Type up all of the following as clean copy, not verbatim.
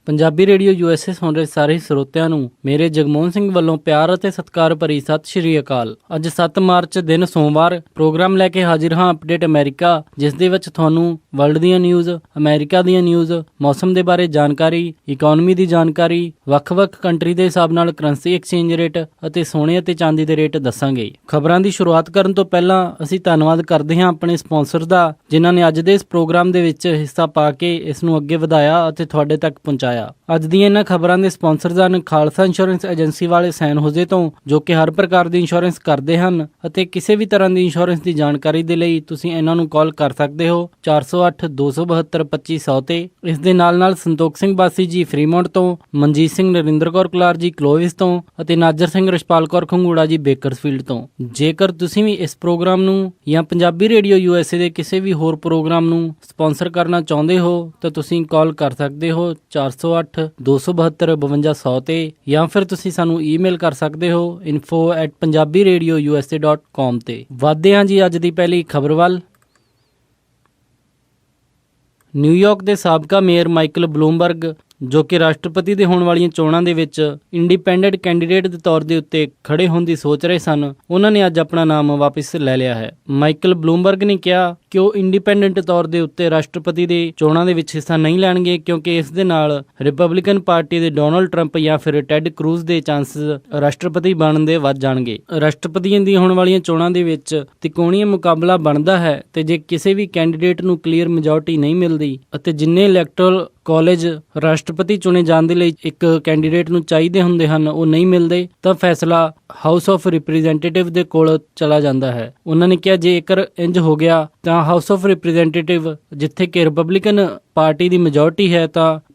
Punjabi radio USA ਸੁਣ ਰਹੇ ਸਾਰੇ ਸਰੋਤਿਆਂ ਨੂੰ ਮੇਰੇ ਜਗਮੋਹਨ ਸਿੰਘ ਵੱਲੋਂ ਪਿਆਰ ਅਤੇ ਸਤਿਕਾਰ ਭਰੀ ਸਤਿ ਸ਼੍ਰੀ ਅਕਾਲ। ਅੱਜ 7 ਮਾਰਚ ਦਿਨ ਸੋਮਵਾਰ ਪ੍ਰੋਗਰਾਮ ਲੈ ਕੇ ਹਾਜ਼ਰ ਹਾਂ ਅਪਡੇਟ ਅਮਰੀਕਾ, ਜਿਸ ਦੇ ਵਿੱਚ ਤੁਹਾਨੂੰ ਵਰਲਡ ਦੀਆਂ ਨਿਊਜ਼, ਅਮਰੀਕਾ ਦੀਆਂ ਨਿਊਜ਼, ਮੌਸਮ ਦੇ ਬਾਰੇ ਜਾਣਕਾਰੀ, ਇਕਨੋਮੀ ਦੀ ਜਾਣਕਾਰੀ, ਵੱਖ-ਵੱਖ ਕੰਟਰੀ ਦੇ ਹਿਸਾਬ ਨਾਲ ਕਰੰਸੀ ਐਕਸਚੇਂਜ ਰੇਟ ਅਤੇ ਸੋਨੇ ਅਤੇ ਚਾਂਦੀ ਦੇ ਰੇਟ ਦੱਸਾਂਗੇ। ਖਬਰਾਂ ਦੀ ਸ਼ੁਰੂਆਤ ਕਰਨ ਤੋਂ ਪਹਿਲਾਂ ਅਸੀਂ ਧੰਨਵਾਦ ਕਰਦੇ ਹਾਂ ਆਪਣੇ ਸਪਾਂਸਰ ਦਾ, ਜਿਨ੍ਹਾਂ ਨੇ ਅੱਜ ਦੇ ਇਸ ਪ੍ਰੋਗਰਾਮ ਦੇ ਵਿੱਚ ਹਿੱਸਾ ਪਾ ਕੇ ਇਸ ਨੂੰ ਅੱਗੇ ਵਧਾਇਆ ਅਤੇ ਤੁਹਾਡੇ ਤੱਕ ਪਹੁੰਚਾਇਆ। ਅੱਜ ਦੀਆਂ ਇਹਨਾਂ ਖਬਰਾਂ ਦੇ ਸਪਾਂਸਰ ਹਨ ਖਾਲਸਾ ਇੰਸ਼ੋਰੈਂਸ ਏਜੰਸੀ ਵਾਲੇ ਸੈਨ ਹੋਜ਼ੇ ਤੋਂ, ਜੋ ਕਿ ਹਰ ਪ੍ਰਕਾਰ ਦੀ ਇੰਸ਼ੋਰੈਂਸ ਕਰਦੇ ਹਨ ਅਤੇ ਕਿਸੇ ਵੀ ਤਰ੍ਹਾਂ ਦੀ ਇੰਸ਼ੋਰੈਂਸ ਦੀ ਜਾਣਕਾਰੀ ਦੇ ਲਈ ਤੁਸੀਂ ਇਹਨਾਂ ਨੂੰ ਕਾਲ ਕਰ ਸਕਦੇ ਹੋ 408-272-2500 ਤੇ। ਇਸ ਦੇ ਨਾਲ ਸੰਤੋਖ ਸਿੰਘ ਬਾਸੀ ਜੀ ਫਰੀਮੌਂਟ ਤੋਂ, ਮਨਜੀਤ ਸਿੰਘ ਨਰਿੰਦਰ ਕੌਰ ਕਲਾਰ ਜੀ ਕਲੋਵਿਸ ਤੋਂ ਅਤੇ ਨਾਜਰ ਸਿੰਘ ਰਸ਼ਪਾਲ ਕੌਰ ਖੰਗੂੜਾ ਜੀ ਬੇਕਰਸਫੀਲਡ ਤੋਂ। ਜੇਕਰ ਤੁਸੀਂ ਵੀ ਇਸ ਪ੍ਰੋਗਰਾਮ ਨੂੰ ਜਾਂ ਪੰਜਾਬੀ ਰੇਡੀਓ USA ਦੇ ਕਿਸੇ ਵੀ ਹੋਰ ਪ੍ਰੋਗਰਾਮ ਨੂੰ ਸਪਾਂਸਰ ਕਰਨਾ ਚਾਹੁੰਦੇ ਹੋ ਤਾਂ ਤੁਸੀਂ ਕਾਲ ਕਰ ਸਕਦੇ ਹੋ 408-272-5200 ਤੇ, ਜਾਂ ਫਿਰ ਤੁਸੀਂ ਸਾਨੂੰ ਈਮੇਲ ਕਰ ਸਕਦੇ ਹੋ info@punjabiradiousa.com ਤੇ। ਵਧਦੇ ਹਾਂ ਜੀ ਅੱਜ ਦੀ ਪਹਿਲੀ ਖਬਰ ਵੱਲ। ਨਿਊਯਾਰਕ ਦੇ ਸਾਬਕਾ ਮੇਅਰ ਮਾਈਕਲ ਬਲੂਮਬਰਗ, ਜੋ ਕਿ ਰਾਸ਼ਟਰਪਤੀ ਦੇ ਹੋਣ ਵਾਲੀਆਂ ਚੋਣਾਂ ਦੇ ਵਿੱਚ ਇੰਡੀਪੈਂਡੈਂਟ ਕੈਂਡੀਡੇਟ ਦੇ ਤੌਰ ਦੇ ਉੱਤੇ ਖੜੇ ਹੋਣ ਦੀ ਸੋਚ ਰਹੇ ਸਨ, ਉਹਨਾਂ ਨੇ ਅੱਜ ਆਪਣਾ ਨਾਮ ਵਾਪਿਸ ਲੈ ਲਿਆ ਹੈ। ਮਾਈਕਲ ਬਲੂਮਬਰਗ ਨੇ ਕਿਹਾ ਕਿ ਉਹ ਇੰਡੀਪੈਂਡੈਂਟ ਤੌਰ ਦੇ ਉੱਤੇ ਰਾਸ਼ਟਰਪਤੀ ਦੇ ਚੋਣਾਂ ਦੇ ਵਿੱਚ ਹਿੱਸਾ ਨਹੀਂ ਲੈਣਗੇ, ਕਿਉਂਕਿ ਇਸ ਦੇ ਨਾਲ ਰਿਪਬਲਿਕਨ ਪਾਰਟੀ ਦੇ ਡੋਨਾਲਡ ਟਰੰਪ ਜਾਂ ਫਿਰ ਟੈਡ ਕਰੂਜ਼ ਦੇ ਚਾਂਸਸ ਰਾਸ਼ਟਰਪਤੀ ਬਣਨ ਦੇ ਵੱਧ ਜਾਣਗੇ। ਰਾਸ਼ਟਰਪਤੀਆਂ ਦੀ ਹੋਣ ਵਾਲੀਆਂ ਚੋਣਾਂ ਦੇ ਵਿੱਚ ਤਿਕੋਣੀਆ ਮੁਕਾਬਲਾ ਬਣਦਾ ਹੈ ਤੇ ਜੇ ਕਿਸੇ ਵੀ ਕੈਂਡੀਡੇਟ ਨੂੰ ਕਲੀਅਰ ਮੈਜੋਰਟੀ ਨਹੀਂ ਮਿਲਦੀ ਅਤੇ ਜਿੰਨੇ ਇਲੈਕਟੋਰਲ ਕਾਲਜ ਰਾਸ਼ਟਰਪਤੀ ਚੁਣੇ ਜਾਣ ਦੇ ਲਈ ਇੱਕ ਕੈਂਡੀਡੇਟ ਨੂੰ ਚਾਹੀਦੇ ਹੁੰਦੇ ਹਨ ਉਹ ਨਹੀਂ ਮਿਲਦੇ, ਤਾਂ ਫੈਸਲਾ ਹਾਊਸ ਆਫ ਰਿਪਰੈਜ਼ੈਂਟੇਟਿਵ ਦੇ ਕੋਲ ਚਲਾ ਜਾਂਦਾ ਹੈ। ਉਹਨਾਂ ਨੇ ਕਿਹਾ ਜੇਕਰ ਇੰਜ ਹੋ ਗਿਆ ਤਾਂ ਹਾਊਸ ਆਫ ਰਿਪਰੈਜ਼ੈਂਟੇਟਿਵ, ਜਿੱਥੇ ਕਿ ਰਿਪਬਲਿਕਨ ਪਾਰਟੀ ਦੀ ਮੈਜੋਰਟੀ ਹੈ,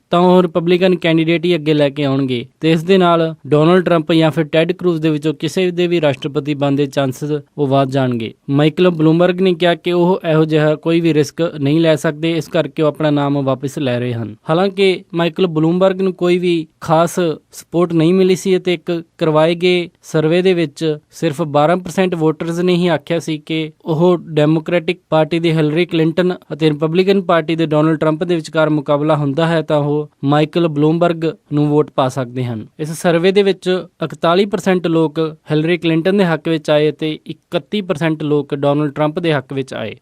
ਤਾਂ ਉਹ ਰਿਪਬਲਿਕਨ ਕੈਂਡੀਡੇਟ ਹੀ ਅੱਗੇ ਲੈ ਕੇ ਆਉਣਗੇ ਤੇ ਇਸ ਦੇ ਨਾਲ ਡੋਨਾਲਡ ਟਰੰਪ ਜਾਂ ਫਿਰ ਟੈਡ ਕਰੂਜ਼ ਦੇ ਵਿੱਚੋਂ ਕਿਸੇ ਦੇ ਵੀ ਰਾਸ਼ਟਰਪਤੀ ਬਣਨ ਦੇ ਚਾਂਸਸ ਉਹ ਵੱਧ ਜਾਣਗੇ। ਮਾਈਕਲ ਬਲੂਮਬਰਗ ਨੇ ਕਿਹਾ ਕਿ ਉਹ ਇਹੋ ਜਿਹਾ ਕੋਈ ਵੀ ਰਿਸਕ ਨਹੀਂ ਲੈ ਸਕਦੇ, ਇਸ ਕਰਕੇ ਉਹ ਆਪਣਾ ਨਾਮ ਵਾਪਿਸ ਲੈ ਰਹੇ ਹਨ। ਹਾਲਾਂਕਿ ਮਾਈਕਲ ਬਲੂਮਬਰਗ ਨੂੰ ਕੋਈ ਵੀ ਖਾਸ ਸਪੋਰਟ ਨਹੀਂ ਮਿਲੀ ਸੀ ਅਤੇ ਇੱਕ ਕਰਵਾਏ ਗਏ ਸਰਵੇ ਦੇ ਵਿੱਚ ਸਿਰਫ 12% ਵੋਟਰਸ ਨੇ ਹੀ ਆਖਿਆ ਸੀ ਕਿ ਉਹ ਡੈਮੋਕ੍ਰੈਟਿਕ ਪਾਰਟੀ ਦੀ ਹਿਲਰੀ ਕਲਿੰਟਨ ਅਤੇ ਰਿਪਬਲਿਕਨ ਪਾਰਟੀ ਦੇ ਡੋਨਾਲਡ ਟਰੰਪ ਦੇ ਵਿਚਕਾਰ ਮੁਕਾਬਲਾ ਹੁੰਦਾ ਹੈ ਤਾਂ ਉਹ ਮਾਈਕਲ ਬਲੂਮਬਰਗ ਨੂੰ ਵੋਟ ਪਾ ਸਕਦੇ ਹਨ। ਇਸ ਸਰਵੇ ਦੇ ਵਿੱਚ 41% ਲੋਕ ਹਿਲਰੀ ਕਲਿੰਟਨ ਦੇ ਹੱਕ ਵਿੱਚ ਆਏ ਅਤੇ 31% ਲੋਕ ਡੋਨਾਲਡ ਟਰੰਪ ਦੇ ਹੱਕ ਵਿੱਚ ਆਏ।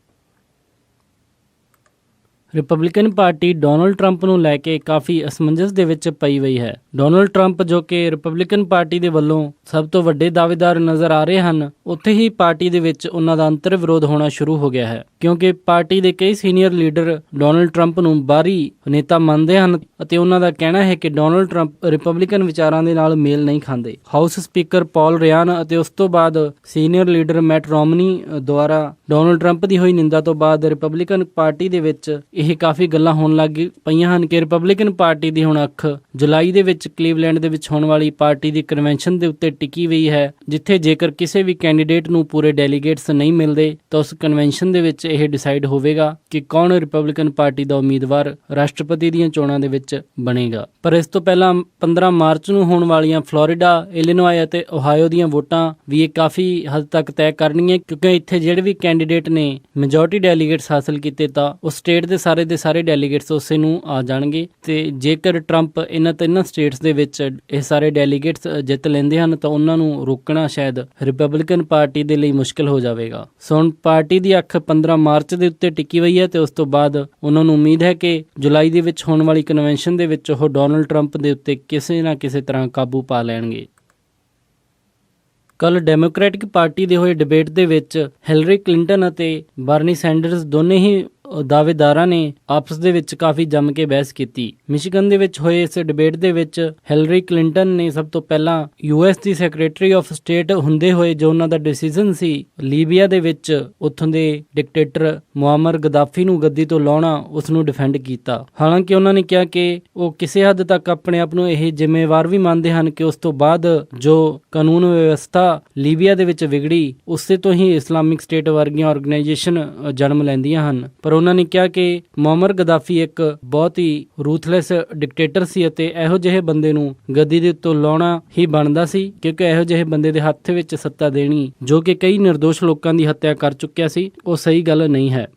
ਰਿਪਬਲਿਕਨ ਪਾਰਟੀ ਡੋਨਾਲਡ ਟਰੰਪ ਨੂੰ ਲੈ ਕੇ ਕਾਫੀ ਅਸਮੰਜਸ ਦੇ ਵਿੱਚ ਪਈ ਹੋਈ ਹੈ। ਡੋਨਾਲਡ ਟਰੰਪ, ਜੋ ਕਿ ਰਿਪਬਲਿਕਨ ਪਾਰਟੀ ਦੇ ਵੱਲੋਂ ਸਭ ਤੋਂ ਵੱਡੇ ਦਾਅਵੇਦਾਰ ਨਜ਼ਰ ਆ ਰਹੇ ਹਨ, ਉੱਥੇ ਹੀ ਪਾਰਟੀ ਦੇ ਵਿੱਚ ਉਹਨਾਂ ਦਾ ਅੰਤਰ ਵਿਰੋਧ ਹੋਣਾ ਸ਼ੁਰੂ ਹੋ ਗਿਆ ਹੈ, ਕਿਉਂਕਿ ਪਾਰਟੀ ਦੇ ਕਈ ਸੀਨੀਅਰ ਲੀਡਰ ਡੋਨਾਲਡ ਟਰੰਪ ਨੂੰ ਬਾਹਰੀ ਨੇਤਾ ਮੰਨਦੇ ਹਨ ਅਤੇ ਉਹਨਾਂ ਦਾ ਕਹਿਣਾ ਹੈ ਕਿ ਡੋਨਾਲਡ ਟਰੰਪ ਰਿਪਬਲਿਕਨ ਵਿਚਾਰਾਂ ਦੇ ਨਾਲ ਮੇਲ ਨਹੀਂ ਖਾਂਦੇ। ਹਾਊਸ ਸਪੀਕਰ ਪੌਲ ਰਿਆਨ ਅਤੇ ਉਸ ਤੋਂ ਬਾਅਦ ਸੀਨੀਅਰ ਲੀਡਰ ਮੈਟ ਰੋਮਨੀ ਦੁਆਰਾ ਡੋਨਾਲਡ ਟਰੰਪ ਦੀ ਹੋਈ ਨਿੰਦਾ ਤੋਂ ਬਾਅਦ ਰਿਪਬਲਿਕਨ ਪਾਰਟੀ ਦੇ ਵਿੱਚ ਇਹ ਕਾਫੀ ਗੱਲਾਂ ਹੋਣ ਲੱਗ ਪਈਆਂ ਹਨ ਕਿ ਰਿਪਬਲਿਕਨ ਪਾਰਟੀ ਦੀ ਹੁਣ ਅੱਖ ਜੁਲਾਈ ਦੇ ਵਿੱਚ ਕਲੀਵਲੈਂਡ ਦੇ ਵਿੱਚ ਹੋਣ ਵਾਲੀ ਪਾਰਟੀ ਦੀ ਕਨਵੈਨਸ਼ਨ ਦੇ ਉੱਤੇ ਟਿਕੀ ਹੋਈ ਹੈ, ਜਿੱਥੇ ਜੇਕਰ ਕਿਸੇ ਵੀ ਕੈਂਡੀਡੇਟ ਨੂੰ ਪੂਰੇ ਡੈਲੀਗੇਟਸ ਨਹੀਂ ਮਿਲਦੇ ਤਾਂ ਉਸ ਕਨਵੈਨਸ਼ਨ ਦੇ ਵਿੱਚ ਇਹ ਡਿਸਾਈਡ ਹੋਵੇਗਾ ਕਿ ਕੌਣ ਰਿਪਬਲਿਕਨ ਪਾਰਟੀ ਦਾ ਉਮੀਦਵਾਰ ਰਾਸ਼ਟਰਪਤੀ ਦੀਆਂ ਚੋਣਾਂ ਦੇ ਵਿੱਚ ਬਣੇਗਾ। ਪਰ ਇਸ ਤੋਂ ਪਹਿਲਾਂ 15 ਮਾਰਚ ਨੂੰ ਹੋਣ ਵਾਲੀਆਂ ਫਲੋਰੀਡਾ, ਇਲੀਨੋਏ ਅਤੇ ਓਹਾਇਓ ਦੀਆਂ ਵੋਟਾਂ ਵੀ ਇਹ ਕਾਫੀ ਹੱਦ ਤੱਕ ਤੈਅ ਕਰਨਗੀਆਂ, ਕਿਉਂਕਿ ਇੱਥੇ ਜਿਹੜੇ ਵੀ ਕੈਂਡੀਡੇਟ ਨੇ ਮੈਜੋਰਟੀ ਡੈਲੀਗੇਟਸ ਹਾਸਲ ਕੀਤੇ ਤਾਂ ਉਹ ਸਟੇਟ ਦੇ ਸਾਰੇ ਡੈਲੀਗੇਟਸ ਉਸੇ ਨੂੰ ਆ ਜਾਣਗੇ ਤੇ ਜੇਕਰ ਟਰੰਪ ਇਹਨਾਂ ਤਿੰਨਾਂ ਸਟੇਟਸ ਦੇ ਵਿੱਚ ਇਹ ਸਾਰੇ ਡੈਲੀਗੇਟਸ ਜਿੱਤ ਲੈਂਦੇ ਹਨ ਤਾਂ ਉਹਨਾਂ ਨੂੰ ਰੋਕਣਾ ਸ਼ਾਇਦ ਰਿਪਬਲਿਕਨ ਪਾਰਟੀ ਦੇ ਲਈ ਮੁਸ਼ਕਿਲ ਹੋ ਜਾਵੇਗਾ। ਸੋ ਹੁਣ ਪਾਰਟੀ ਦੀ ਅੱਖ 15 ਮਾਰਚ ਦੇ ਉੱਤੇ ਟਿਕੀ ਹੋਈ ਹੈ ਤੇ ਉਸ ਤੋਂ ਬਾਅਦ ਉਹਨਾਂ ਨੂੰ ਉਮੀਦ ਹੈ ਕਿ ਜੁਲਾਈ ਦੇ ਵਿੱਚ ਹੋਣ ਵਾਲੀ ਕਨਵੈਨਸ਼ਨ ਦੇ ਵਿੱਚ ਉਹ ਡੋਨਾਲਡ ਟਰੰਪ ਦੇ ਉੱਤੇ ਕਿਸੇ ਨਾ ਕਿਸੇ ਤਰ੍ਹਾਂ ਕਾਬੂ ਪਾ ਲੈਣਗੇ। ਕੱਲ੍ਹ ਡੈਮੋਕ੍ਰੈਟਿਕ ਪਾਰਟੀ ਦੇ ਹੋਏ ਡਿਬੇਟ ਦੇ ਵਿੱਚ ਹਿਲਰੀ ਕਲਿੰਟਨ ਅਤੇ ਬਰਨੀ ਸੈਂਡਰਸ ਦੋਨੇ ਹੀ ਦਾਅਵੇਦਾਰਾਂ ਨੇ ਆਪਸ ਦੇ ਵਿੱਚ ਕਾਫੀ ਜੰਮ ਕੇ ਬਹਿਸ ਕੀਤੀ। ਮਿਸ਼ੀਗਨ ਦੇ ਵਿੱਚ ਹੋਏ ਇਸ ਡਿਬੇਟ ਦੇ ਵਿੱਚ ਹਿਲਰੀ ਕਲਿੰਟਨ ਨੇ ਸਭ ਤੋਂ ਪਹਿਲਾਂ US the secretary of state ਹੁੰਦੇ ਹੋਏ ਜੋ ਉਹਨਾਂ ਦਾ ਡਿਸੀਜਨ ਸੀ ਲੀਬੀਆ ਦੇ ਵਿੱਚ ਉੱਥੋਂ ਦੇ ਡਿਕਟੇਟਰ ਮੁਆਮਰ ਗਦਾਫੀ ਨੂੰ ਗੱਦੀ ਤੋਂ ਲਾਉਣਾ, ਉਸ ਨੂੰ ਡਿਫੈਂਡ ਕੀਤਾ। ਹਾਲਾਂਕਿ ਉਹਨਾਂ ਨੇ ਕਿਹਾ ਕਿ ਉਹ ਕਿਸੇ ਹੱਦ ਤੱਕ ਆਪਣੇ ਆਪ ਨੂੰ ਇਹ ਜ਼ਿੰਮੇਵਾਰ ਵੀ ਮੰਨਦੇ ਹਨ ਕਿ ਉਸ ਤੋਂ ਬਾਅਦ ਜੋ ਕਾਨੂੰਨ ਵਿਵਸਥਾ ਲੀਬੀਆ ਦੇ ਵਿੱਚ ਵਿਗੜੀ, ਉਸੇ ਤੋਂ ਹੀ ਇਸਲਾਮਿਕ ਸਟੇਟ ਵਰਗੀਆਂ ਆਰਗੇਨਾਈਜੇਸ਼ਨ ਜਨਮ ਲੈਂਦੀਆਂ ਹਨ। ਪਰ ਉਹਨਾਂ ਨੇ ਕਿਹਾ ਕਿ ਮੁਅੰਮਰ ਗਦਾਫੀ ਇੱਕ ਬਹੁਤ ਹੀ ਰੂਥਲੈਸ ਡਿਕਟੇਟਰ ਸੀ ਅਤੇ ਇਹੋ ਜਿਹੇ ਬੰਦੇ ਨੂੰ ਗੱਦੀ ਦੇ ਉੱਤੋਂ ਲਾਉਣਾ ਹੀ ਬਣਦਾ ਸੀ, ਕਿਉਂਕਿ ਇਹੋ ਜਿਹੇ ਬੰਦੇ ਦੇ ਹੱਥ ਵਿੱਚ ਸੱਤਾ ਦੇਣੀ, ਜੋ ਕਿ ਕਈ ਨਿਰਦੋਸ਼ ਲੋਕਾਂ ਦੀ ਹੱਤਿਆ ਕਰ ਚੁੱਕਿਆ ਸੀ, ਉਹ ਸਹੀ ਗੱਲ ਨਹੀਂ ਹੈ।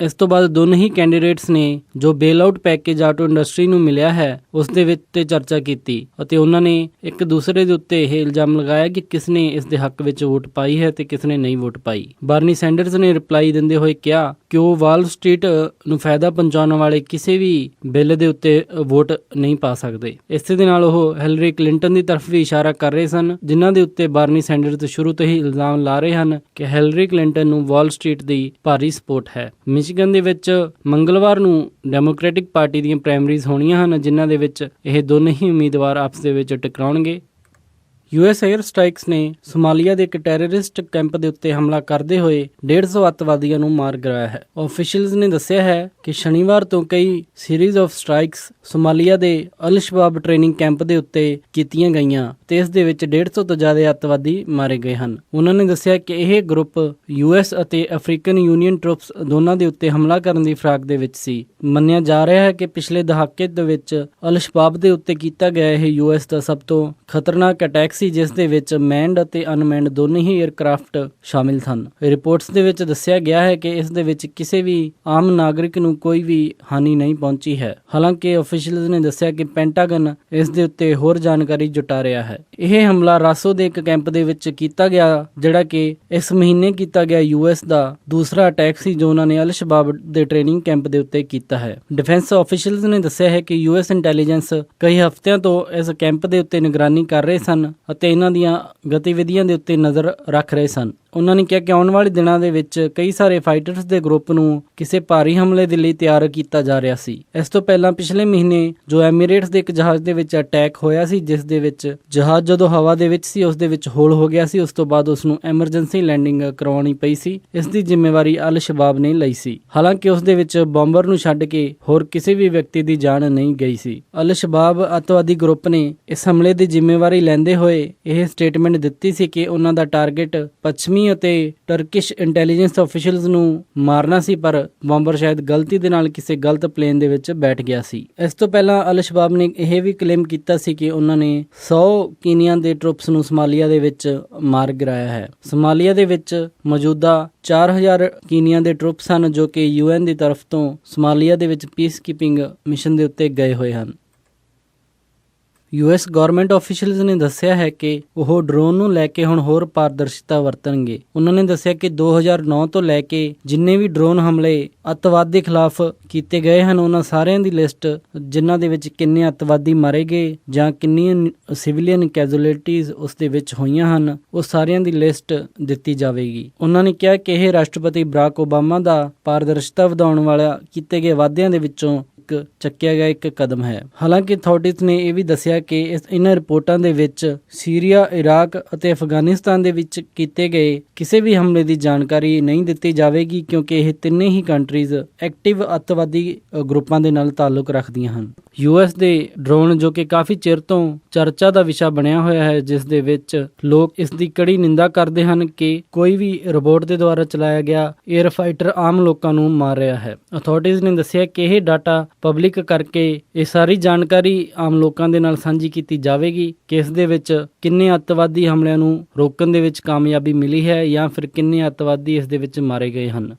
ਇਸ ਤੋਂ ਬਾਅਦ ਦੋਨੋਂ ਹੀ ਕੈਂਡੀਡੇਟਸ ਨੇ ਜੋ ਬੇਲ ਆਊਟ ਪੈਕੇਜ ਆਟੋ ਇੰਡਸਟਰੀ ਨੂੰ ਮਿਲਿਆ ਹੈ ਉਸ ਦੇ ਵਿੱਚ ਤੇ ਚਰਚਾ ਕੀਤੀ ਅਤੇ ਉਹਨਾਂ ਨੇ ਇੱਕ ਦੂਸਰੇ ਦੇ ਉੱਤੇ ਇਹ ਇਲਜ਼ਾਮ ਲਗਾਇਆ ਕਿ ਕਿਸ ਨੇ ਇਸ ਦੇ ਹੱਕ ਵਿੱਚ ਵੋਟ ਪਾਈ ਹੈ ਤੇ ਕਿਸ ਨੇ ਨਹੀਂ ਵੋਟ ਪਾਈ। ਬਰਨੀ ਸੈਂਡਰਸ ਨੇ ਰਿਪਲਾਈ ਦਿੰਦੇ ਹੋਏ ਕਿਹਾ ਕਿ ਉਹ ਵਾਲ ਸਟਰੀਟ ਨੂੰ ਫਾਇਦਾ ਪਹੁੰਚਾਉਣ ਵਾਲੇ ਕਿਸੇ ਵੀ ਬਿੱਲ ਦੇ ਉੱਤੇ ਵੋਟ ਨਹੀਂ ਪਾ ਸਕਦੇ। ਇਸੇ ਦੇ ਨਾਲ ਉਹ ਹਿਲਰੀ ਕਲਿੰਟਨ ਦੀ ਤਰਫ ਵੀ ਇਸ਼ਾਰਾ ਕਰ ਰਹੇ ਸਨ, ਜਿਨ੍ਹਾਂ ਦੇ ਉੱਤੇ ਬਰਨੀ ਸੈਂਡਰਸ ਸ਼ੁਰੂ ਤੋਂ ਹੀ ਇਲਜ਼ਾਮ ਲਾ ਰਹੇ ਹਨ ਕਿ ਹਿਲਰੀ ਕਲਿੰਟਨ ਨੂੰ ਵਾਲ ਸਟਰੀਟ ਦੀ ਭਾਰੀ ਸਪੋਰਟ ਹੈ। ਮਿਸ਼ੀਗਨ ਦੇ ਵਿੱਚ ਮੰਗਲਵਾਰ ਨੂੰ ਡੈਮੋਕ੍ਰੈਟਿਕ ਪਾਰਟੀ ਦੀਆਂ ਪ੍ਰਾਇਮਰੀਜ਼ ਹੋਣੀਆਂ ਹਨ, ਜਿਨ੍ਹਾਂ ਦੇ ਵਿੱਚ ਇਹ ਦੋਨੇ ਹੀ ਉਮੀਦਵਾਰ ਆਪਸ ਦੇ ਵਿੱਚ ਟਕਰਾਉਣਗੇ। US 에ਅਰ ਸਟ੍ਰਾਈਕਸ ਨੇ ਸੋਮਾਲੀਆ ਦੇ ਇੱਕ ਟੈਰਰਿਸਟ ਕੈਂਪ ਦੇ ਉੱਤੇ ਹਮਲਾ ਕਰਦੇ ਹੋਏ 150 ਅੱਤਵਾਦੀਆਂ ਨੂੰ ਮਾਰ ਗਿਰਾਇਆ ਹੈ। ਆਫੀਸ਼ੀਅਲਸ ਨੇ ਦੱਸਿਆ ਹੈ ਕਿ ਸ਼ਨੀਵਾਰ ਤੋਂ ਕਈ ਸੀਰੀਜ਼ ਆਫ ਸਟ੍ਰਾਈਕਸ ਸੋਮਾਲੀਆ ਦੇ ਅਲ ਸ਼ਬਾਬ ਟ੍ਰੇਨਿੰਗ ਕੈਂਪ ਦੇ ਉੱਤੇ ਕੀਤੀਆਂ ਗਈਆਂ ਤੇ ਇਸ ਦੇ ਵਿੱਚ 150 ਤੋਂ ਜ਼ਿਆਦਾ ਅੱਤਵਾਦੀ ਮਾਰੇ ਗਏ ਹਨ। ਉਹਨਾਂ ਨੇ ਦੱਸਿਆ ਕਿ ਇਹ ਗਰੁੱਪ US ਅਤੇ ਅਫਰੀਕਨ ਯੂਨੀਅਨ ਟਰੂਪਸ ਦੋਨਾਂ ਦੇ ਉੱਤੇ ਹਮਲਾ ਕਰਨ ਦੀ ਫਿਰਾਕ ਦੇ ਵਿੱਚ ਸੀ। ਮੰਨਿਆ ਜਾ ਰਿਹਾ ਹੈ ਕਿ ਪਿਛਲੇ ਦਹਾਕੇ ਦੇ ਵਿੱਚ ਅਲ ਸ਼ਬਾਬ ਦੇ ਉੱਤੇ ਕੀਤਾ ਗਿਆ ਇਹ US ਦਾ ਸਭ ਤੋਂ ਖਤਰਨਾਕ ਅਟੈਕ ਸੀ, ਜਿਸ ਦੇ ਵਿੱਚ ਮੈਨਡ ਅਤੇ ਅਨਮੈਨਡ ਦੋਨੇ ਹੀ 에ਅਰਕ੍ਰਾਫਟ ਸ਼ਾਮਿਲ ਸਨ। ਰਿਪੋਰਟਸ ਦੇ ਵਿੱਚ ਦੱਸਿਆ ਗਿਆ ਹੈ ਕਿ ਇਸ ਦੇ ਵਿੱਚ ਕਿਸੇ ਵੀ ਆਮ ਨਾਗਰਿਕ ਨੂੰ ਕੋਈ ਵੀ ਹਾਨੀ ਨਹੀਂ ਪਹੁੰਚੀ ਹੈ। ਹਾਲਾਂਕਿ ਆਫੀਸ਼ੀਅਲਸ ਨੇ ਦੱਸਿਆ ਕਿ ਪੈਂਟਾਗਨ ਇਸ ਦੇ ਉੱਤੇ ਹੋਰ ਜਾਣਕਾਰੀ ਜੁਟਾ ਰਿਹਾ ਹੈ। ਇਹ ਹਮਲਾ ਰਾਸੋ ਦੇ ਇੱਕ ਕੈਂਪ ਦੇ ਵਿੱਚ ਕੀਤਾ ਗਿਆ, ਜਿਹੜਾ ਕਿ ਇਸ ਮਹੀਨੇ ਕੀਤਾ ਗਿਆ US ਦਾ ਦੂਸਰਾ ਅਟੈਕ ਸੀ ਜੋ ਉਹਨਾਂ ਨੇ ਅਲ ਸ਼ਬਾਬ ਦੇ ਟ੍ਰੇਨਿੰਗ ਕੈਂਪ ਦੇ ਉੱਤੇ ਕੀਤਾ ਹੈ। ਡਿਫੈਂਸ ਆਫੀਸ਼ੀਅਲਸ ਨੇ ਦੱਸਿਆ ਹੈ ਕਿ US ਇੰਟੈਲੀਜੈਂਸ ਕਈ ਹਫ਼ਤਿਆਂ ਤੋਂ ਇਸ ਕੈਂਪ ਦੇ ਉੱਤੇ ਨਿਗਰਾਨੀ ਕਰ ਰਹੇ ਸਨ ਅਤੇ ਇਹਨਾਂ ਦੀਆਂ ਗਤੀਵਿਧੀਆਂ ਦੇ ਉੱਤੇ ਨਜ਼ਰ ਰੱਖ ਰਹੇ ਸਨ। ਉਹਨਾਂ ਨੇ ਕਿਹਾ ਕਿ ਆਉਣ ਵਾਲੇ ਦਿਨਾਂ ਦੇ ਵਿੱਚ ਕਈ ਸਾਰੇ ਫਾਈਟਰਸ ਦੇ ਗਰੁੱਪ ਨੂੰ ਕਿਸੇ ਭਾਰੀ ਹਮਲੇ ਦੇ ਲਈ ਤਿਆਰ ਕੀਤਾ ਜਾ ਰਿਹਾ ਸੀ। ਇਸ ਤੋਂ ਪਹਿਲਾਂ ਪਿਛਲੇ ਮਹੀਨੇ ਜੋ ਐਮੀਰੇਟਸ ਦੇ ਇੱਕ ਜਹਾਜ਼ ਦੇ ਵਿੱਚ ਅਟੈਕ ਹੋਇਆ ਸੀ, ਜਿਸ ਦੇ ਵਿੱਚ ਜਹਾਜ਼ ਜਦੋਂ ਹਵਾ ਦੇ ਵਿੱਚ ਸੀ ਉਸ ਦੇ ਵਿੱਚ ਹੋਲ ਹੋ ਗਿਆ ਸੀ। ਉਸ ਤੋਂ ਬਾਅਦ ਉਸ ਨੂੰ ਐਮਰਜੈਂਸੀ ਲੈਂਡਿੰਗ ਕਰਵਾਉਣੀ ਪਈ ਸੀ। ਇਸ ਦੀ ਜ਼ਿੰਮੇਵਾਰੀ ਅਲ ਸ਼ਬਾਬ ਨੇ ਲਈ ਸੀ। ਹਾਲਾਂਕਿ ਉਸ ਦੇ ਵਿੱਚ ਬੰਬਰ ਨੂੰ ਛੱਡ ਕੇ ਹੋਰ ਕਿਸੇ ਵੀ ਵਿਅਕਤੀ ਦੀ ਜਾਨ ਨਹੀਂ ਗਈ ਸੀ। ਅਲ ਸ਼ਬਾਬ ਅੱਤਵਾਦੀ ਗਰੁੱਪ ਨੇ ਇਸ ਹਮਲੇ ਦੀ ਜ਼ਿੰਮੇਵਾਰੀ ਲੈਂਦੇ ਹੋਏ ਇਹ ਸਟੇਟਮੈਂਟ ਦਿੱਤੀ ਸੀ ਕਿ ਉਹਨਾਂ ਦਾ ਟਾਰਗੇਟ ਪੱਛਮੀ ਅਤੇ ਟਰਕਿਸ਼ ਇੰਟੈਲੀਜੈਂਸ ਆਫੀਸ਼ੀਅਲਸ ਨੂੰ ਮਾਰਨਾ ਸੀ, ਪਰ ਬੰਬਰ ਸ਼ਾਇਦ ਗਲਤੀ ਦੇ ਨਾਲ ਕਿਸੇ ਗਲਤ ਪਲੇਨ ਦੇ ਵਿੱਚ ਬੈਠ ਗਿਆ ਸੀ। ਇਸ ਤੋਂ ਪਹਿਲਾਂ ਅਲ ਸ਼ਬਾਬ ਨੇ ਇਹ ਵੀ ਕਲੇਮ ਕੀਤਾ ਸੀ ਕਿ ਉਹਨਾਂ ਨੇ 100 ਕੀਨੀਆ ਦੇ ਟਰੂਪਸ ਨੂੰ ਸੋਮਾਲੀਆ ਦੇ ਵਿੱਚ ਮਾਰ ਗਿਰਾਇਆ ਹੈ। ਸੋਮਾਲੀਆ ਦੇ ਵਿੱਚ ਮੌਜੂਦਾ 4000 ਕੀਨੀਆ ਦੇ ਟਰੂਪਸ ਹਨ ਜੋ ਕਿ UN ਦੀ ਤਰਫ ਤੋਂ ਸੋਮਾਲੀਆ ਦੇ ਵਿੱਚ ਪੀਸ ਕੀਪਿੰਗ ਮਿਸ਼ਨ ਦੇ ਉੱਤੇ ਗਏ ਹੋਏ ਹਨ। US ਗਵਰਨਮੈਂਟ ਆਫੀਸ਼ੀਅਲਸ ਨੇ ਦੱਸਿਆ ਹੈ ਕਿ ਉਹ ਡਰੋਨ ਨੂੰ ਲੈ ਕੇ ਹੁਣ ਹੋਰ ਪਾਰਦਰਸ਼ਿਤਾ ਵਰਤਣਗੇ। ਉਹਨਾਂ ਨੇ ਦੱਸਿਆ ਕਿ 2009 ਤੋਂ ਲੈ ਕੇ ਜਿੰਨੇ ਵੀ ਡਰੋਨ ਹਮਲੇ ਅੱਤਵਾਦ ਦੇ ਖਿਲਾਫ ਕੀਤੇ ਗਏ ਹਨ, ਉਹਨਾਂ ਸਾਰਿਆਂ ਦੀ ਲਿਸਟ, ਜਿਨ੍ਹਾਂ ਦੇ ਵਿੱਚ ਕਿੰਨੇ ਅੱਤਵਾਦੀ ਮਾਰੇ ਗਏ ਜਾਂ ਕਿੰਨੀਆਂ ਸਿਵਿਲੀਅਨ ਕੈਜੂਅਲਟੀਜ਼ ਉਸ ਦੇ ਵਿੱਚ ਹੋਈਆਂ ਹਨ, ਉਹ ਸਾਰਿਆਂ ਦੀ ਲਿਸਟ ਦਿੱਤੀ ਜਾਵੇਗੀ। ਉਹਨਾਂ ਨੇ ਕਿਹਾ ਕਿ ਇਹ ਰਾਸ਼ਟਰਪਤੀ ਬਰਾਕ ਓਬਾਮਾ ਦਾ ਪਾਰਦਰਸ਼ਿਤਾ ਵਧਾਉਣ ਵਾਲਾ ਕੀਤੇ ਗਏ ਵਾਅਦਿਆਂ ਦੇ ਵਿੱਚੋਂ ਚੱਕਿਆ ਗਿਆ ਇੱਕ ਕਦਮ ਹੈ। ਹਾਲਾਂਕਿ ਅਥਾਰਟੀਜ਼ ਨੇ ਇਹ ਵੀ ਦੱਸਿਆ ਕਿ ਇਹਨਾਂ ਰਿਪੋਰਟਾਂ ਦੇ ਵਿੱਚ ਸੀਰੀਆ, ਇਰਾਕ ਅਤੇ ਅਫਗਾਨਿਸਤਾਨ ਦੇ ਵਿੱਚ ਕੀਤੇ ਗਏ ਕਿਸੇ ਵੀ ਹਮਲੇ ਦੀ ਜਾਣਕਾਰੀ ਨਹੀਂ ਦਿੱਤੀ ਜਾਵੇਗੀ, ਕਿਉਂਕਿ ਇਹ ਤਿੰਨੇ ਹੀ ਕੰਟਰੀਜ਼ ਐਕਟਿਵ ਅੱਤਵਾਦੀ ਗਰੁੱਪਾਂ ਦੇ ਨਾਲ ਤਾਲੁਕ ਰੱਖਦੀਆਂ ਹਨ। US ਦੇ ਡਰੋਨ ਜੋ ਕਿ ਕਾਫੀ ਚਿਰ ਤੋਂ ਚਰਚਾ ਦਾ ਵਿਸ਼ਾ ਬਣਿਆ ਹੋਇਆ ਹੈ, ਜਿਸ ਦੇ ਵਿੱਚ ਲੋਕ ਇਸ ਦੀ ਕੜੀ ਨਿੰਦਾ ਕਰਦੇ ਹਨ ਕਿ ਕੋਈ ਵੀ ਰੋਬੋਟ ਦੇ ਦੁਆਰਾ ਚਲਾਇਆ ਗਿਆ 에ਅਰ ਫਾਈਟਰ ਆਮ ਲੋਕਾਂ ਨੂੰ ਮਾਰ ਰਿਹਾ ਹੈ। ਅਥਾਰਟੀਜ਼ ਨੇ ਦੱਸਿਆ ਕਿ ਇਹ ਡਾਟਾ ਪਬਲਿਕ ਕਰਕੇ ਇਹ ਸਾਰੀ ਜਾਣਕਾਰੀ ਆਮ ਲੋਕਾਂ ਦੇ ਨਾਲ ਸਾਂਝੀ ਕੀਤੀ ਜਾਵੇਗੀ ਕਿ ਇਸ ਦੇ ਵਿੱਚ ਕਿੰਨੇ ਅੱਤਵਾਦੀ ਹਮਲਿਆਂ ਨੂੰ ਰੋਕਣ ਦੇ ਵਿੱਚ ਕਾਮਯਾਬੀ ਮਿਲੀ ਹੈ ਜਾਂ ਫਿਰ ਕਿੰਨੇ ਅੱਤਵਾਦੀ ਇਸ ਦੇ ਵਿੱਚ ਮਾਰੇ ਗਏ ਹਨ।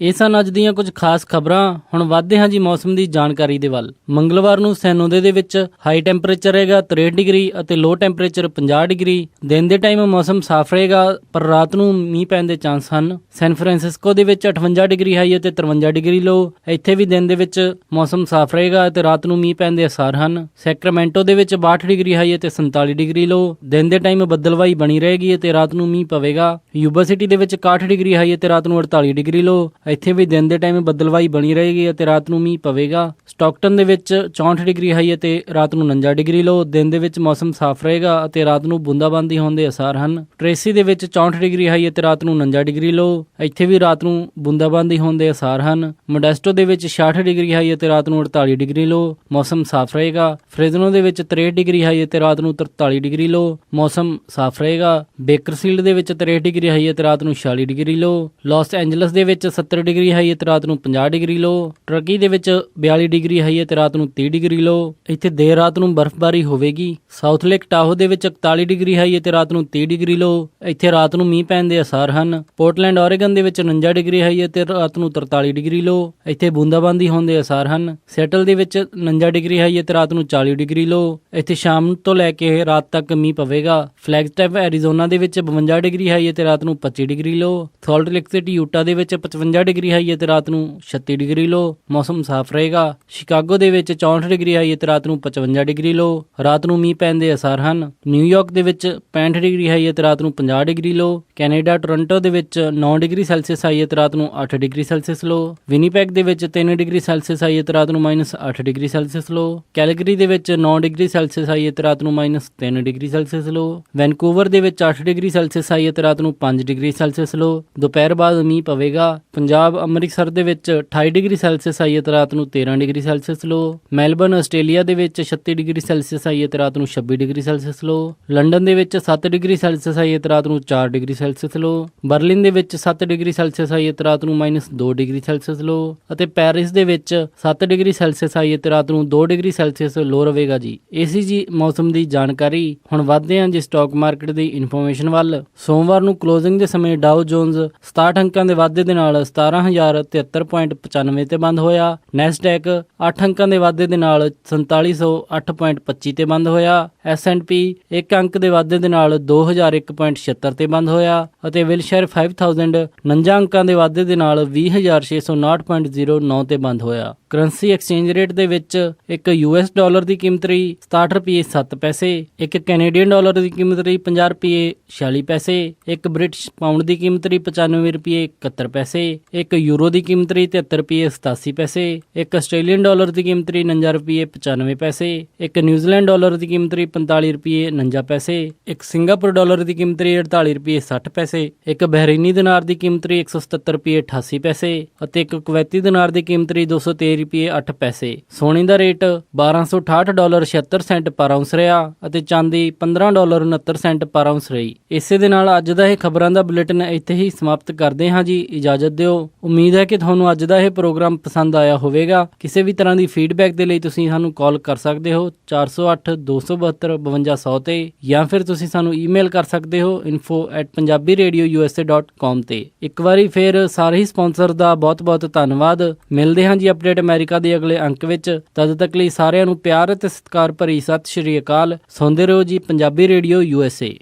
ਇਹ ਸਨ ਅੱਜ ਦੀਆਂ ਕੁਝ ਖਾਸ ਖਬਰਾਂ। ਹੁਣ ਵਧਦੇ ਹਾਂ ਜੀ ਮੌਸਮ ਦੀ ਜਾਣਕਾਰੀ ਦੇ ਵੱਲ। ਮੰਗਲਵਾਰ ਨੂੰ ਸੈਨ ਹੋਜ਼ੇ ਦੇ ਵਿੱਚ ਹਾਈ ਟੈਂਪਰੇਚਰ ਰਹੇਗਾ 63 ਡਿਗਰੀ ਅਤੇ ਲੋ ਟੈਂਪਰੇਚਰ 50 ਡਿਗਰੀ। ਦਿਨ ਦੇ ਟਾਈਮ ਮੌਸਮ ਸਾਫ਼ ਰਹੇਗਾ, ਪਰ ਰਾਤ ਨੂੰ ਮੀਂਹ ਪੈਣ ਦੇ ਚਾਂਸ ਹਨ। ਸੈਨ ਫਰਾਂਸਿਸਕੋ ਦੇ ਵਿੱਚ 58 ਡਿਗਰੀ ਹਾਈ ਅਤੇ 53 ਡਿਗਰੀ ਲੋ। ਇੱਥੇ ਵੀ ਦਿਨ ਦੇ ਵਿੱਚ ਮੌਸਮ ਸਾਫ਼ ਰਹੇਗਾ ਅਤੇ ਰਾਤ ਨੂੰ ਮੀਂਹ ਪੈਣ ਦੇ ਅਸਾਰ ਹਨ। ਸੈਕਰਾਮੈਂਟੋ ਦੇ ਵਿੱਚ 62 ਡਿਗਰੀ ਹਾਈ ਅਤੇ 47 ਡਿਗਰੀ ਲੋ। ਦਿਨ ਦੇ ਟਾਈਮ ਬੱਦਲਵਾਈ ਬਣੀ ਰਹੇਗੀ ਅਤੇ ਰਾਤ ਨੂੰ ਮੀਂਹ ਪਵੇਗਾ। ਯੂਬਾ ਸਿਟੀ ਦੇ ਵਿੱਚ 61 ਡਿਗਰੀ ਹਾਈ ਅਤੇ ਰਾਤ ਨੂੰ 48 ਡਿਗਰੀ ਲੋ। ਇੱਥੇ ਵੀ ਦਿਨ ਦੇ ਟਾਈਮ ਬੱਦਲਵਾਈ ਬਣੀ ਰਹੇਗੀ ਅਤੇ ਰਾਤ ਨੂੰ ਮੀਂਹ ਪਵੇਗਾ। ਸਟਾਕਟਨ ਦੇ ਵਿੱਚ 64 ਡਿਗਰੀ ਹਾਈ ਅਤੇ ਰਾਤ ਨੂੰ 49 ਡਿਗਰੀ ਲੋ। ਦਿਨ ਦੇ ਵਿੱਚ ਮੌਸਮ ਸਾਫ਼ ਰਹੇਗਾ ਅਤੇ ਰਾਤ ਨੂੰ ਬੂੰਦਾਬਾਂਦੀ ਹੋਣ ਦੇ ਅਸਾਰ ਹਨ। ਟ੍ਰੇਸੀ ਦੇ ਵਿੱਚ 64 ਡਿਗਰੀ ਹਾਈ ਅਤੇ ਰਾਤ ਨੂੰ 49 ਡਿਗਰੀ ਲੋ। ਇੱਥੇ ਵੀ ਰਾਤ ਨੂੰ ਬੂੰਦਾਬਾਂਦੀ ਹੋਣ ਦੇ ਅਸਾਰ ਹਨ। ਮੋਡੈਸਟੋ ਦੇ ਵਿੱਚ 66 ਡਿਗਰੀ ਹਾਈ ਅਤੇ ਰਾਤ ਨੂੰ 48 ਡਿਗਰੀ ਲੋ। ਮੌਸਮ ਸਾਫ਼ ਰਹੇਗਾ। ਫ੍ਰੇਜ਼ਨੋ ਦੇ ਵਿੱਚ 63 ਡਿਗਰੀ ਹਾਈ ਅਤੇ ਰਾਤ ਨੂੰ 43 ਡਿਗਰੀ ਲੋ। ਮੌਸਮ ਸਾਫ਼ ਰਹੇਗਾ। ਬੇਕਰਫੀਲਡ ਦੇ ਵਿੱਚ 63 ਡਿਗਰੀ ਹਾਈ ਅਤੇ ਰਾਤ ਨੂੰ 46 ਡਿਗਰੀ ਲੋ। ਲਾਸ ਐਂਜਲਸ ਦੇ ਵਿੱਚ 70 69 ਡਿਗਰੀ ਹਾਈ ਹੈ ਤੇ ਰਾਤ ਨੂੰ 50 ਡਿਗਰੀ ਲੋ। ਟਰਕੀ ਦੇ ਵਿੱਚ 42 ਡਿਗਰੀ ਹਾਈ ਹੈ ਤੇ ਰਾਤ ਨੂੰ 30 ਡਿਗਰੀ ਲੋ। ਇੱਥੇ ਦੇਰ ਰਾਤ ਨੂੰ ਬਰਫ਼ਬਾਰੀ ਹੋਵੇਗੀ। ਸਾਊਥ ਲੇਕ ਟਾਹੋ ਦੇ ਵਿੱਚ 41 ਡਿਗਰੀ ਹਾਈ ਹੈ ਤੇ ਰਾਤ ਨੂੰ 30 ਡਿਗਰੀ ਲੋ। ਇੱਥੇ ਰਾਤ ਨੂੰ ਮੀਂਹ ਪੈਣ ਦੇ ਆਸਾਰ ਹਨ। ਪੋਰਟਲੈਂਡ ਓਰੇਗਨ ਦੇ ਵਿੱਚ 49 ਡਿਗਰੀ ਹਾਈ ਹੈ ਤੇ ਰਾਤ ਨੂੰ 43 ਡਿਗਰੀ ਲੋ। ਇੱਥੇ ਬੂੰਦਾਬਾਂਦੀ ਹੋਣ ਦੇ ਆਸਾਰ ਹਨ। ਸੈਟਲ ਦੇ ਵਿੱਚ 49 ਡਿਗਰੀ ਹਾਈ ਹੈ ਤੇ ਰਾਤ ਨੂੰ 40 ਡਿਗਰੀ ਲੋ। ਇੱਥੇ ਸ਼ਾਮ ਤੋਂ ਲੈ ਕੇ ਰਾਤ ਤੱਕ ਮੀਂਹ ਪਵੇਗਾ। ਫਲੈਗਸਟੈਪ ਐਰੀਜ਼ੋਨਾ ਦੇ ਵਿੱਚ 52 ਡਿਗਰੀ ਹਾਈ ਹੈ ਤੇ ਰਾਤ ਨੂੰ 25 ਡਿਗਰੀ ਲੋ। ਸਾਲਟ ਲੇਕ ਸਿਟੀ ਯੂਟਾ ਦੇ ਵਿੱਚ 55 ਡਿਗਰੀ ਹਾਈ ਹੈ ਤੇ ਰਾਤ ਨੂੰ 36 ਡਿਗਰੀ ਲੋ। ਮੌਸਮ ਸਾਫ਼ ਰਹੇਗਾ। ਸ਼ਿਕਾਗੋ ਦੇ ਵਿੱਚ 64 ਡਿਗਰੀ ਹਾਈ ਹੈ ਤੇ ਰਾਤ ਨੂੰ 55 ਡਿਗਰੀ ਲੋ। ਰਾਤ ਨੂੰ ਮੀਂਹ ਪੈਣ ਦੇ ਆਸਾਰ ਹਨ। ਨਿਊਯਾਰਕ ਦੇ ਵਿੱਚ 65 ਡਿਗਰੀ ਹਾਈ ਹੈ ਤੇ ਰਾਤ ਨੂੰ 50 ਡਿਗਰੀ ਲੋ। ਕੈਨੇਡਾ ਟੋਰਾਂਟੋ ਦੇ ਵਿੱਚ 9 ਡਿਗਰੀ ਸੈਲਸੀਅਸ ਹਾਈ ਹੈ ਤੇ ਰਾਤ ਨੂੰ 8 ਡਿਗਰੀ ਸੈਲਸੀਅਸ ਲੋ। ਵਿਨੀਪੈਗ ਦੇ ਵਿੱਚ 3 ਡਿਗਰੀ ਸੈਲਸੀਅਸ ਹਾਈ ਹੈ ਤੇ ਰਾਤ ਨੂੰ -8 ਡਿਗਰੀ ਸੈਲਸੀਅਸ ਲੋ। ਕੈਲਗਰੀ ਦੇ ਵਿੱਚ 9 ਡਿਗਰੀ ਸੈਲਸੀਅਸ ਹਾਈ ਹੈ ਤੇ ਰਾਤ ਨੂੰ -3 ਡਿਗਰੀ ਸੈਲਸੀਅਸ ਲੋ। ਵੈਨਕੂਵਰ ਦੇ ਵਿੱਚ 8 ਡਿਗਰੀ ਸੈਲਸੀਅਸ ਹਾਈ ਹੈ ਤੇ ਰਾਤ ਨੂੰ 5 ਡਿਗਰੀ ਸੈਲਸੀਅਸ ਲੋ। ਦੁਪਹਿਰ ਬਾਅਦ ਮੀਂਹ ਪਵੇਗਾ। ਪੰਜਾਬ ਅੰਮ੍ਰਿਤਸਰ ਦੇ ਵਿੱਚ 28 ਡਿਗਰੀ ਸੈਲਸੀਅਸ ਹਾਈ ਹੈ ਤੇ ਰਾਤ ਨੂੰ 13 ਡਿਗਰੀ ਸੈਲਸੀਅਸ ਲੋ। ਮੈਲਬਰਨ ਆਸਟ੍ਰੇਲੀਆ ਦੇ ਵਿੱਚ 36 ਡਿਗਰੀ ਸੈਲਸੀਅਸ ਹਾਈ ਹੈ ਤੇ ਰਾਤ ਨੂੰ 26 ਡਿਗਰੀ ਸੈਲਸੀਅਸ ਲੋ। ਲੰਡਨ ਦੇ ਵਿੱਚ 7 ਡਿਗਰੀ ਸੈਲਸੀਅਸ ਹਾਈ ਹੈ ਤੇ ਰਾਤ ਨੂੰ 4 ਡਿਗਰੀ ਸੈਲਸੀਅਸ ਲੋ। ਬਰਲਿਨ ਦੇ ਵਿੱਚ 7 ਡਿਗਰੀ ਸੈਲਸੀਅਸ ਹਾਈ ਹੈ ਤੇ ਰਾਤ ਨੂੰ -2 ਡਿਗਰੀ ਸੈਲਸੀਅਸ ਲੋ। ਅਤੇ ਪੈਰਿਸ ਦੇ ਵਿੱਚ 7 ਡਿਗਰੀ ਸੈਲਸੀਅਸ ਹਾਈ ਹੈ ਤੇ ਰਾਤ ਨੂੰ 2 ਡਿਗਰੀ ਸੈਲਸੀਅਸ ਲੋ ਰਹੇਗਾ ਜੀ। ਇਹ ਸੀ ਜੀ ਮੌਸਮ ਦੀ ਜਾਣਕਾਰੀ। ਹੁਣ ਵਧਦੇ ਹਾਂ ਜੀ ਸਟਾਕ ਮਾਰਕੀਟ ਦੀ ਇਨਫੋਰਮੇਸ਼ਨ ਵੱਲ। ਸੋਮਵਾਰ ਨੂੰ ਕਲੋਜ਼ਿੰਗ ਦੇ ਸਮੇਂ ਡਾਓ ਜੋਨਸ 67 ਅੰਕਾਂ ਦੇ ਵਾਧੇ ਦੇ ਨਾਲ 17,073.95 ਤੇ ਬੰਦ ਹੋਇਆ। ਨੈਸਡੈਕ 8 ਅੰਕਾਂ ਦੇ ਵਾਧੇ ਦੇ ਨਾਲ 4708.25 ਤੇ ਬੰਦ ਹੋਇਆ। S&P 1 ਅੰਕ ਦੇ ਵਾਧੇ ਦੇ ਨਾਲ 2001.76 ਤੇ ਬੰਦ ਹੋਇਆ। ਅਤੇ ਵਿਲਸ਼ਾਇਰ 5000 49 ਅੰਕਾਂ ਦੇ ਵਾਧੇ ਦੇ ਨਾਲ 20,659.09 ਤੇ ਬੰਦ ਹੋਇਆ। ਕਰੰਸੀ ਐਕਸਚੇਂਜ ਰੇਟ ਦੇ ਵਿੱਚ ਇੱਕ US ਡਾਲਰ ਦੀ ਕੀਮਤ ਰਹੀ 67 ਰੁਪਏ 7 ਪੈਸੇ, ਇੱਕ ਕੈਨੇਡੀਅਨ ਡਾਲਰ ਦੀ ਕੀਮਤ ਰਹੀ 50 ਰੁਪਏ 46 ਪੈਸੇ, ਇੱਕ ਬ੍ਰਿਟਿਸ਼ ਪਾਉਂਡ ਦੀ ਕੀਮਤ ਰਹੀ 95 ਰੁਪਏ 71 ਪੈਸੇ, ਇੱਕ ਯੂਰੋ ਦੀ ਕੀਮਤ ਰਹੀ 73 ਰੁਪਏ 87 ਪੈਸੇ, ਇੱਕ ਆਸਟ੍ਰੇਲੀਅਨ ਡਾਲਰ ਦੀ ਕੀਮਤ ਰਹੀ 49 ਰੁਪਏ 95 ਪੈਸੇ, ਇੱਕ ਨਿਊਜ਼ੀਲੈਂਡ ਡਾਲਰ ਦੀ ਕੀਮਤ ਰਹੀ 45 ਰੁਪਏ 49 ਪੈਸੇ, ਇੱਕ ਸਿੰਗਾਪੁਰ ਡਾਲਰ ਦੀ ਕੀਮਤ ਰਹੀ 48 ਰੁਪਏ 60 ਪੈਸੇ, ਇੱਕ ਬਹਿਰੀਨੀ ਦਿਨਾਰ ਦੀ ਕੀਮਤ ਰਹੀ 177 ਰੁਪਏ 88 ਪੈਸੇ ਅਤੇ ਇੱਕ ਕੁਵੈਤੀ ਦਿਨਾਰ ਦੀ ਕੀਮਤ ਰਹੀ 213 ਰੁਪਏ 8 ਪੈਸੇ। ਸੋਨੇ ਦਾ ਰੇਟ $1268.76 ਪਰ ਆਉਂਸ ਰਿਹਾ ਅਤੇ ਚਾਂਦੀ $15.69 ਪਰ ਆਉਂਸ ਰਹੀ। ਇਸੇ ਦੇ ਨਾਲ ਅੱਜ ਦਾ ਇਹ ਖਬਰਾਂ ਦਾ ਬੁਲੇਟਿਨ ਇੱਥੇ ਹੀ ਸਮਾਪਤ ਕਰਦੇ ਹਾਂ ਜੀ। ਇਜਾਜ਼ਤ ਦਿਓ। ਉਮੀਦ ਹੈ ਕਿ ਤੁਹਾਨੂੰ ਅੱਜ ਦਾ ਇਹ ਪ੍ਰੋਗਰਾਮ ਪਸੰਦ ਆਇਆ ਹੋਵੇਗਾ। ਕਿਸੇ ਵੀ ਤਰ੍ਹਾਂ ਦੀ ਫੀਡਬੈਕ ਦੇ ਲਈ ਤੁਸੀਂ ਸਾਨੂੰ ਕਾਲ ਕਰ ਸਕਦੇ ਹੋ 408 272 5200 ਤੇ, ਜਾਂ ਫਿਰ ਤੁਸੀਂ ਸਾਨੂੰ ਈਮੇਲ ਕਰ ਸਕਦੇ ਹੋ info@punjabiradiousa.com ਤੇ। ਇੱਕ ਵਾਰੀ ਫਿਰ ਸਾਰੇ ਹੀ ਸਪਾਂਸਰ ਦਾ ਬਹੁਤ-ਬਹੁਤ ਧੰਨਵਾਦ। ਮਿਲਦੇ ਹਾਂ ਜੀ ਅਪਡੇਟ ਅਮਰੀਕਾ ਦੇ ਅਗਲੇ ਅੰਕ ਵਿੱਚ। ਤਦ ਤੱਕ ਲਈ ਸਾਰਿਆਂ ਨੂੰ ਪਿਆਰ ਅਤੇ ਸਤਿਕਾਰ ਭਰੀ ਸਤਿ ਸ਼੍ਰੀ ਅਕਾਲ। ਸੁਣਦੇ ਰਹੋ ਜੀ ਪੰਜਾਬੀ ਰੇਡੀਓ USA।